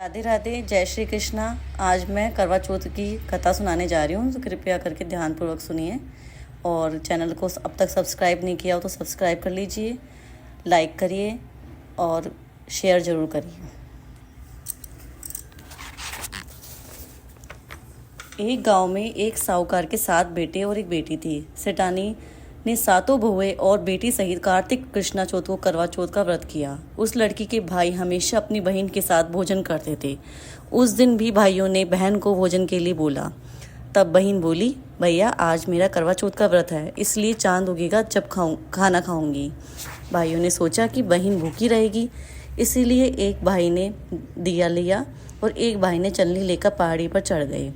राधे राधे, जय श्री कृष्णा। आज मैं करवा चौथ की कथा सुनाने जा रही हूँ, तो कृपया करके ध्यानपूर्वक सुनिए। और चैनल को अब तक सब्सक्राइब नहीं किया हो तो सब्सक्राइब कर लीजिए, लाइक करिए और शेयर ज़रूर करिए। एक गांव में एक साहूकार के 7 बेटे और एक बेटी थी। सेठानी ने सातों बहुएं और बेटी सहित कार्तिक कृष्णा चौथ को करवा चौथ का व्रत किया। उस लड़की के भाई हमेशा अपनी बहन के साथ भोजन करते थे। उस दिन भी भाइयों ने बहन को भोजन के लिए बोला। तब बहन बोली, भैया आज मेरा करवा चौथ का व्रत है, इसलिए चांद उगेगा जब खाना खाऊंगी। भाइयों ने सोचा कि बहन भूखी रहेगी, इसीलिए एक भाई ने दिया लिया और एक भाई ने चलनी लेकर पहाड़ी पर चढ़ गए।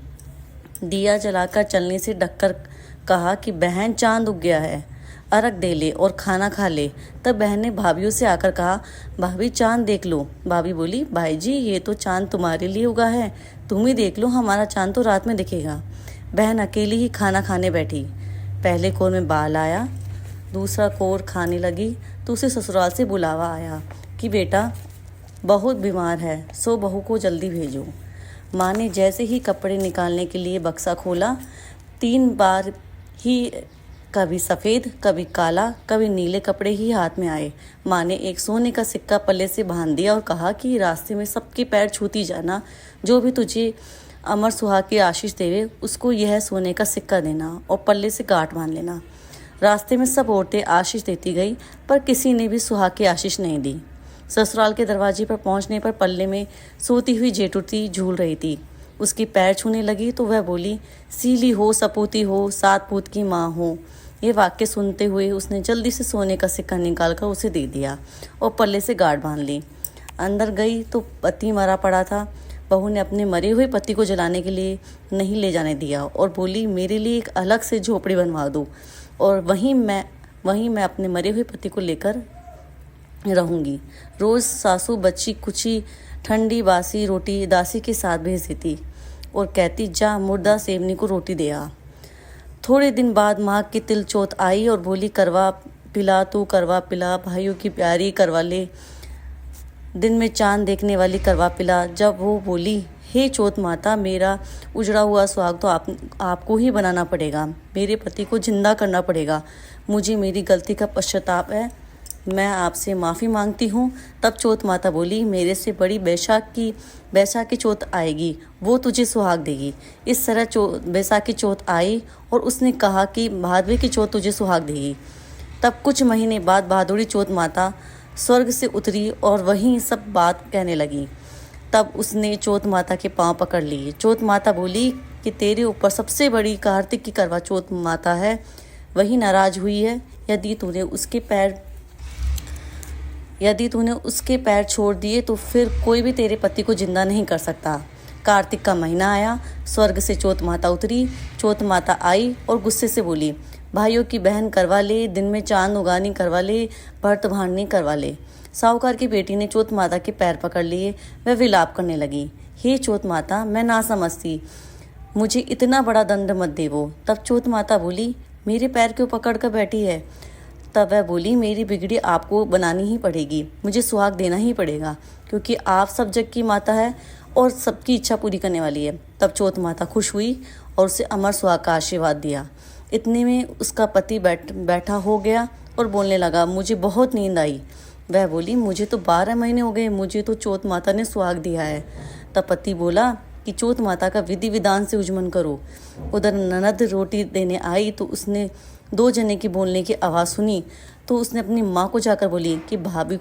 दिया जलाकर चलनी से ढककर कहा कि बहन चांद उग गया है, अर्घ दे ले और खाना खा ले। तब बहन ने भाभीयों से आकर कहा, भाभी चांद देख लो। भाभी बोली, भाई जी ये तो चांद तुम्हारे लिए उगा है, तुम ही देख लो, हमारा चांद तो रात में दिखेगा। बहन अकेली ही खाना खाने बैठी। पहले कोर में बाल आया, दूसरा कोर खाने लगी तो उसे ससुराल से बुलावा आया कि बेटा बहुत बीमार है, सो बहू को जल्दी भेजो। माँ ने जैसे ही कपड़े निकालने के लिए बक्सा खोला, 3 बार ही कभी सफ़ेद, कभी काला, कभी नीले कपड़े ही हाथ में आए। माँ ने एक सोने का सिक्का पल्ले से बांध दिया और कहा कि रास्ते में सबके पैर छूती जाना, जो भी तुझे अमर सुहाग की आशीष देवे उसको यह सोने का सिक्का देना और पल्ले से गांठ बांध लेना। रास्ते में सब औरतें आशीष देती गई, पर किसी ने भी सुहाग की आशीष नहीं दी। ससुराल के दरवाजे पर पहुंचने पर पल्ले में सोती हुई जेठुती झूल रही थी। उसकी पैर छूने लगी तो वह बोली, सीली हो सपूती हो, 7 पूत की माँ हो। ये वाक्य सुनते हुए उसने जल्दी से सोने का सिक्का निकालकर उसे दे दिया और पल्ले से गांठ बांध ली। अंदर गई तो पति मरा पड़ा था। बहू ने अपने मरे हुए पति को जलाने के लिए नहीं ले जाने दिया और बोली, मेरे लिए एक अलग से झोपड़ी बनवा दो और वहीं मैं अपने मरे हुए पति को लेकर रहूंगी। रोज़ सासू बच्ची कुची ठंडी बासी रोटी दासी के साथ भेज देती और कहती, जा मुर्दा सेवनी को रोटी दे आ। थोड़े दिन बाद माँ की तिल चौथ आई और बोली, करवा पिला तू करवा पिला, भाइयों की प्यारी करवा ले, दिन में चांद देखने वाली करवा पिला। जब वो बोली, हे चौथ माता, मेरा उजड़ा हुआ सुहाग तो आपको ही बनाना पड़ेगा, मेरे पति को जिंदा करना पड़ेगा, मुझे मेरी गलती का पश्चाताप है, मैं आपसे माफ़ी मांगती हूँ। तब चौथ माता बोली, मेरे से बड़ी बैसाखी चौथ आएगी, वो तुझे सुहाग देगी। इस तरह बैसाखी चौथ आई और उसने कहा कि भादवे की चौथ तुझे सुहाग देगी। तब कुछ महीने बाद भादुड़ी चौथ माता स्वर्ग से उतरी और वहीं सब बात कहने लगी। तब उसने चौथ माता के पांव पकड़ लिए। चौथ माता बोली कि तेरे ऊपर सबसे बड़ी कार्तिक की करवा चौथ माता है, वही नाराज हुई है। यदि तूने उसके पैर छोड़ दिए तो फिर कोई भी तेरे पति को जिंदा नहीं कर सकता। कार्तिक का महीना आया, स्वर्ग से चौथ माता उतरी। चौथ माता आई और गुस्से से बोली, भाइयों की बहन करवा ले, दिन में चांद उगानी करवा ले, भरत भांडनी करवा ले। साहूकार की बेटी ने चौथ माता के पैर पकड़ लिए। वह विलाप करने लगी, हे चौथ माता, मैं ना समझती, मुझे इतना बड़ा दंड मत देवो। तब चौथ माता बोली, मेरे पैर क्यों पकड़ कर बैठी है? तब वह बोली, मेरी बिगड़ी आपको बनानी ही पड़ेगी, मुझे सुहाग देना ही पड़ेगा, क्योंकि आप सब जग की माता है और सबकी इच्छा पूरी करने वाली है। तब चौथ माता खुश हुई और उसे अमर सुहाग का आशीर्वाद दिया। इतने में उसका पति बैठा हो गया और बोलने लगा, मुझे बहुत नींद आई। वह बोली, मुझे तो 12 महीने हो गए, मुझे तो चौथ माता ने सुहाग दिया है। तब पति बोला कि चौथ माता का विधि विधान से उज्जमन करो। उधर ननद रोटी देने आई तो उसने 2 जने की बोलने की आवाज़ सुनी तो उसने अपनी माँ को जाकर बोली कि भाभी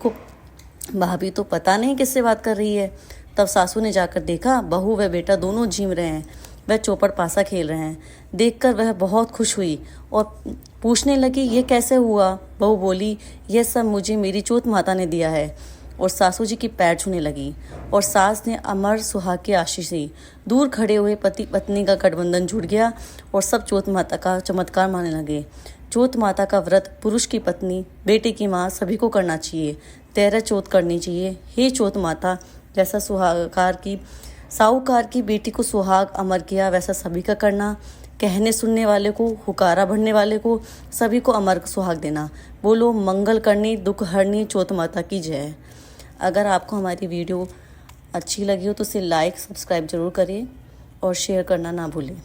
तो पता नहीं किससे बात कर रही है। तब सासू ने जाकर देखा, बहू व बेटा दोनों झीम रहे हैं, वह चौपड़ पासा खेल रहे हैं। देखकर वह बहुत खुश हुई और पूछने लगी, ये कैसे हुआ? बहू बोली, यह सब मुझे मेरी चौथ माता ने दिया है, और सासू जी की पैर छूने लगी और सास ने अमर सुहाग की आशीष दी। दूर खड़े हुए पति पत्नी का गठबंधन जुड़ गया और सब चौथ माता का चमत्कार मानने लगे। चौथ माता का व्रत पुरुष की पत्नी, बेटे की माँ सभी को करना चाहिए। 13 चौथ करनी चाहिए। हे चौथ माता, जैसा साहूकार की बेटी को सुहाग अमर किया, वैसा सभी का करना। कहने सुनने वाले को, हुकारा भरने वाले को, सभी को अमर सुहाग देना। बोलो मंगल करनी दुख हरनी चौथ माता की जय। अगर आपको हमारी वीडियो अच्छी लगी हो तो इसे लाइक सब्सक्राइब जरूर करें और शेयर करना ना भूलें।